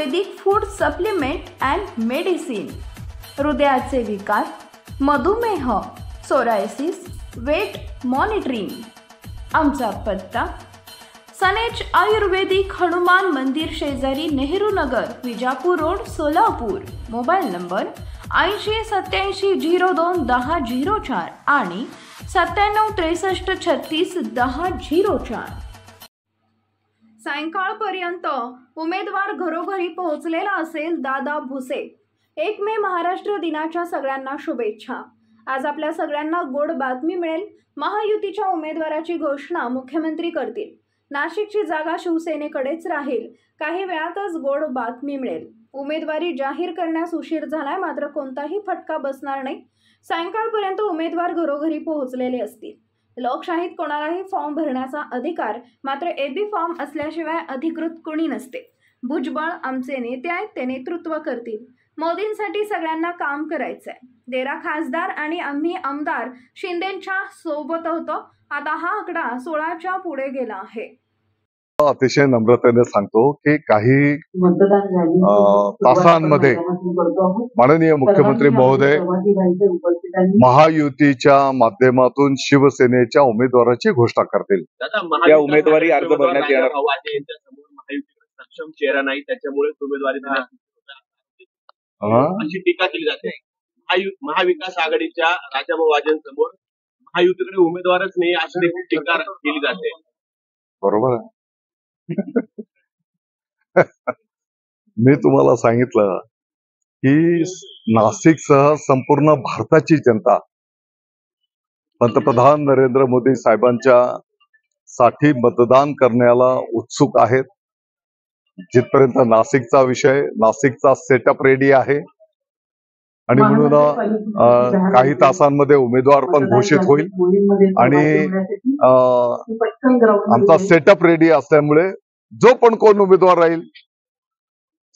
Ayurvedic food supplement and medicine, हृदयाचे विकार, मधुमेह, सोरायसिस, वेट मॉनिटरिंग। आमचा पत्ता सनेज आयुर्वेदिक हनुमान मंदिर शेजारी Nehru Nagar, Vijapur road, Solapur. Mobile number 8087021004 आणि 9763361004। सायंकाळपर्यंत उमेदवार घरोघरी पोहोचलेला असेल दादा भुसे। 1 मे महाराष्ट्र दिनाच्या सगळ्यांना शुभेच्छा। आज आपल्या सगळ्यांना गोड बातमी मिळेल। महायुतीच्या उमेदवाराची घोषणा मुख्यमंत्री करतील। नाशिकची जागा शिवसेनेकडेच राहील। काही वेळातच गोड बातमी मिळेल। उमेदवारी जाहीर करण्यास उशीर झालाय, मात्र कोणताही फटका बसणार नाही। सायंकाळपर्यंत उमेदवार घरोघरी पोहोचलेले असतील। लोकशाहीत कोणालाही फॉर्म भरण्याचा अधिकार, मात्र एबी फॉर्म असल्याशिवाय अधिकृत कोणी नसते। भुजबळ आमचे नेते आहेत, ते नेतृत्व करतील। मोदींसाठी सगळ्यांना काम करायचंय। तेरा खासदार आणि आम्ही आमदार शिंदेंच्या सोबत होतो। आता हा आकडा 16च्या पुढे गेला आहे। अतिशय नम्रतेने सांगतो की काही तासांमध्ये माननीय मुख्यमंत्री महोदय महायुतीच्या माध्यमातून शिवसेनेच्या उमेदवाराची घोषणा करतील। त्या उमेदवारी अर्ज भरण्यात येणार सक्षम चेहरा नाही, त्याच्यामुळे उमेदवारी अशी टीका केली जाते। महाविकास आघाडीच्या राजाभाऊ वाजेंसमोर महायुतीकडे उमेदवारच नाही अशी देखील टीका केली जाते। बरोबर आहे। मी तुम्हाला सांगितलं की नाशिकसह संपूर्ण भारताची जनता पंतप्रधान नरेंद्र मोदी साहेबांच्या साठी मतदान करण्याला उत्सुक आहेत। जिथपर्यंत नाशिकचा विषय, नाशिकचा सेटअप रेडी आहे आणि म्हणून काही तासांमध्ये उमेदवार पण घोषित होईल आणि आमचा सेटअप रेडी असल्यामुळे जो पण कोण उमेदवार राहील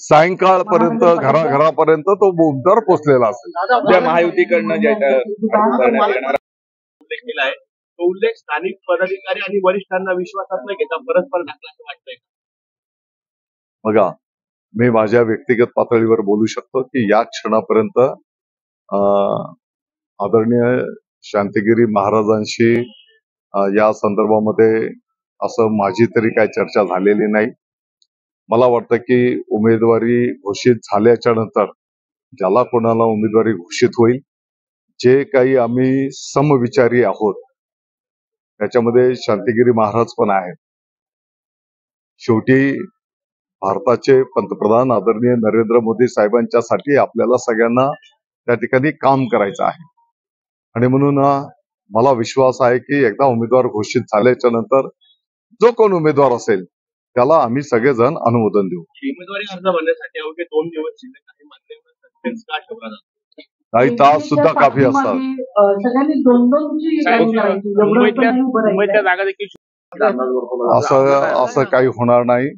सायंकाळपर्यंत घराघरापर्यंत तो उमेदवार पोहोचलेला असेल। त्या महायुतीकडनं उल्लेख केला आहे तो उल्लेख स्थानिक पदाधिकारी आणि वरिष्ठांना विश्वासात न घेता परस्पर टाकला असं वाटतंय। बघा, मी माझ्या व्यक्तिगत पातळीवर बोलू शकतो की या क्षणापर्यंत आदरणीय शांतिगिरी महाराजांशी या संदर्भामध्ये असं माझी तरी काही चर्चा झालेली नाही। मला वाटतं की उमेदवारी घोषित झाल्याच्या नंतर ज्याला कोणाला उमेदवारी घोषित होईल, जे काही आम्ही समविचारी आहोत त्याच्यामध्ये शांतिगिरी महाराज पण आहेत। शेवटी भारताचे पंतप्रधान आदरणीय नरेंद्र मोदी साहेबांच्यासाठी आपल्याला सगळ्यांना त्या ठिकाणी काम करायचं आहे आणि म्हणून मला विश्वास आहे की एकदा उमेदवार घोषित झाल्याच्या नंतर जो कोण उमेदवार असेल त्याला आम्ही सगळेजण अनुमोदन देऊ। उमेदवारी अर्ज भरण्यासाठी अवघे 2 दिवस शिल्लक आहे, मात्र सस्पेन्स का ठेवला जातो? काही तास सुद्धा काफी असतात। असं काही होणार नाही।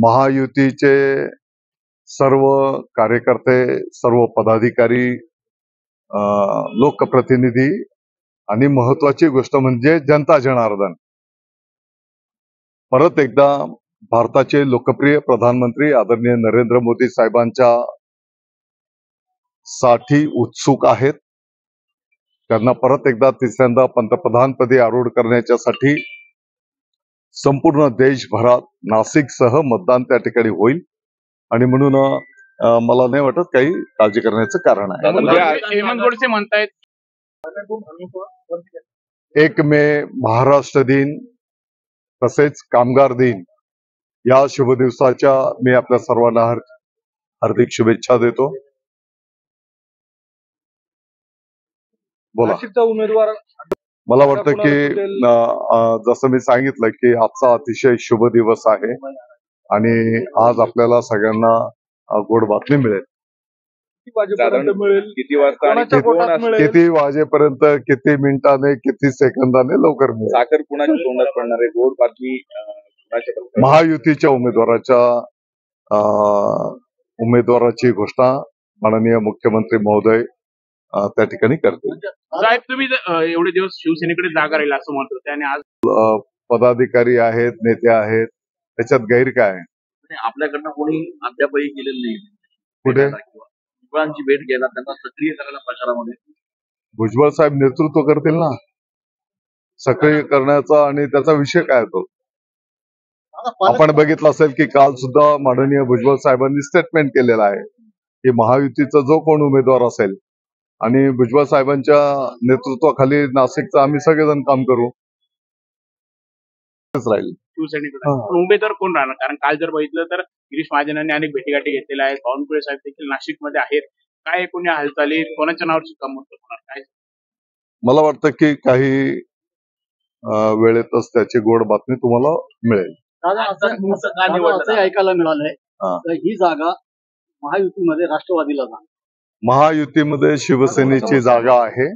महायुतीचे सर्व कार्यकर्ते, सर्व पदाधिकारी, लोकप्रतिनिधी आणि महत्वाची गोष्ट म्हणजे जनता जनार्दन परत एकदा भारताचे लोकप्रिय प्रधानमंत्री आदरणीय नरेंद्र मोदी साहेबांच्या साठी उत्सुक आहेत। त्यांना परत एकदा तिसऱ्यांदा पंतप्रधानपदी आरूढ करण्याच्यासाठी संपूर्ण देशभरात नाशिकसह मतदान त्या ठिकाणी होईल आणि म्हणून मला नाही वाटत काही काळजी करण्याचं कारण आहे। हेमंत गोडसे म्हणतायत 1 मे महाराष्ट्र दिन तसेच कामगार दिन या शुभ दिवसाच्या मी आपल्या सर्वांना हार्दिक शुभेच्छा देतो। बोला। उमेदवार मला वाटतं की जसं मी सांगितलं की आजचा अतिशय शुभ दिवस आहे आणि आज आपल्याला सगळ्यांना गोड बातमी मिळेल। किती वाजता, किती वाजेपर्यंत, किती मिनिटाने, किती सेकंदाने लवकर मिळेल। साखर कुणाच्या तोंडात पडणार आहे? गोड बातमी महायुतीच्या उमेदवाराची घोषणा माननीय मुख्यमंत्री महोदय त्या ठिकाणी करतील। साहेब, तुम्ही एवढे दिवस शिवसेनेकडे जागा राहील असं म्हणतो, त्याने आज पदाधिकारी आहेत, नेते आहेत, त्याच्यात गैर काय आहे? नाही, आपल्याकडनं कोणी अद्यापही केलेलं नाही कुठे? किंवा भुजबळांची भेट घ्यायला, त्यांना सक्रिय करायला प्रचारामध्ये. भुजबळ साहेब नेतृत्व करतील ना सक्रिय करण्याचा, आणि त्याचा विषय काय तो आपण बघितलं असेल की काल सुद्धा माननीय भुजबळ साहेबांनी स्टेटमेंट केलेलं आहे की महायुतीचा जो कोण उमेदवार असेल आणि भुजबळ साहेबांच्या नेतृत्वाखाली नाशिकचं आम्ही सगळेजण काम करू राहील. शिवसेनेकडे पण उमेदवार कोण राहणार? कारण काल जर बघितलं तर गिरीश महाजनांनी अनेक भेटीगाठी घेतलेल्या आहेत. बावनकुळे साहेब देखील नाशिकमध्ये आहेत. काय एकूण या हालचाली कोणाच्या नावावर शिक्कामोर्तब होणार? काय मला वाटतं की काही वेळेतच त्याची गोड बातमी तुम्हाला मिळेल. दादा असं ऐकायला मिळालंय हा. तर ही जागा महायुतीमध्ये राष्ट्रवादीला जाणार. महायुतीमध्ये शिवसेनेची जागा आहे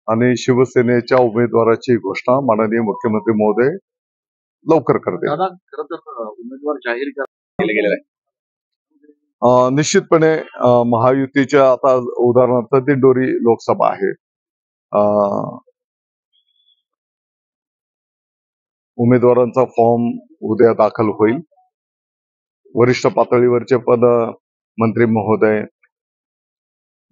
आणि शिवसेनेच्या उमेदवाराची घोषणा माननीय मुख्यमंत्री महोदय लवकर करतील. दादा, खरं तर उमेदवार जाहीर केले गेलेला आहे. निश्चितपणे महायुतीच्या आता उदाहरणार्थ दिंडोरी लोकसभा आहे. उमेदवारांचा फॉर्म उद्या दाखल होईल. वरिष्ठ पातळीवरचे पद मंत्री महोदय,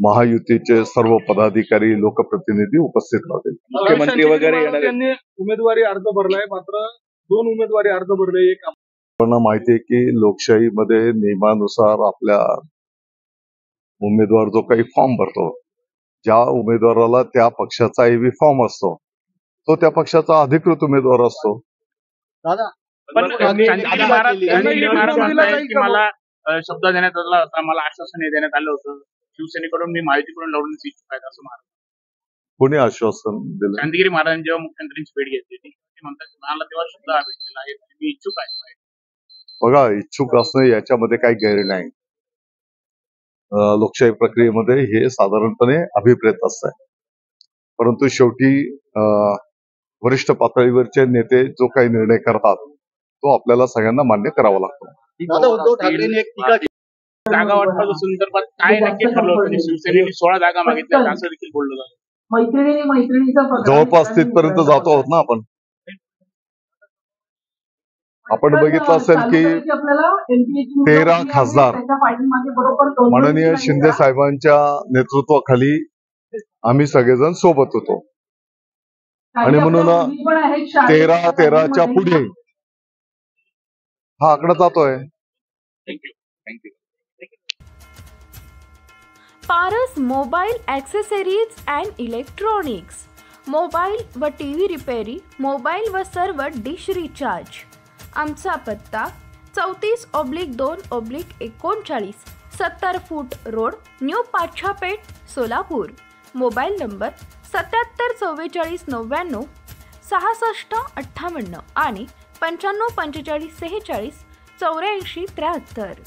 महायुतीचे सर्व पदाधिकारी, लोकप्रतिनिधी उपस्थित राहतील. मुख्यमंत्री वगैरे येणार आहेत. त्यांनी उमेदवारी अर्ज भरलाय, मात्र 2 उमेदवारी अर्ज भरले. एक आपल्याला माहिती आहे की लोकशाहीमध्ये नियमानुसार आपल्या उमेदवार जो काही फॉर्म भरतो, ज्या उमेदवाराला त्या पक्षाचा एव्ही फॉर्म असतो तो त्या पक्षाचा अधिकृत उमेदवार असतो. दादा पण त्यांनी- शांतिगिरी महाराज त्यांनी- म्हणतायत की मला शब्द देण्यात आला होता, मला आश्वासन देण्यात आलं होतं. शिवसेनेकडून मी महायुतीकडून लढवण्यास इच्छुक आहेत असं महाराज. कोणी आश्वासन दिलं? शांतिगिरी महाराजांनी जेव्हा मुख्यमंत्र्यांची भेट घेतली होती ते म्हणतात की मला तेव्हा शब्द भेटलेला आहे, मी इच्छुक आहे. बघा, इच्छुक असणं याच्यामध्ये काही गैर नाही. लोकशाही प्रक्रियेमध्ये हे साधारणपणे अभिप्रेत असतं. परंतु शेवटी वरिष्ठ पातळीवरचे नेते जो काही निर्णय करतात तो आपल्याला सगळ्यांना मान्य करावा लागतो. दादा उद्धव ठाकरेंनी एक टीका केली. जागा वाटपाच्या संदर्भात काय नक्की ठरलं होतं? शिवसेनेने 16 जागा मागितल्या असं देखील बोललं जातं. जवळपास तिथपर्यंत जातो आहोत ना आपण. आपण बघितलं असेल की 13 खासदार माननीय शिंदे साहेबांच्या नेतृत्वाखाली आम्ही सगळेजण सोबत होतो आणि म्हणून 13च्या पुढे हा आकडा जातोय. Thank you. Paras mobile accessories and electronics, mobile व टीव्ही रिपेरी, मोबाईल व सर्व डिश रिचार्ज. आमचा पत्ता 34/2/39 70 फूट road, new Pachhapeth, Solapur. Mobile number 77 44 99 66 58 आणि 95 45 46 84 73.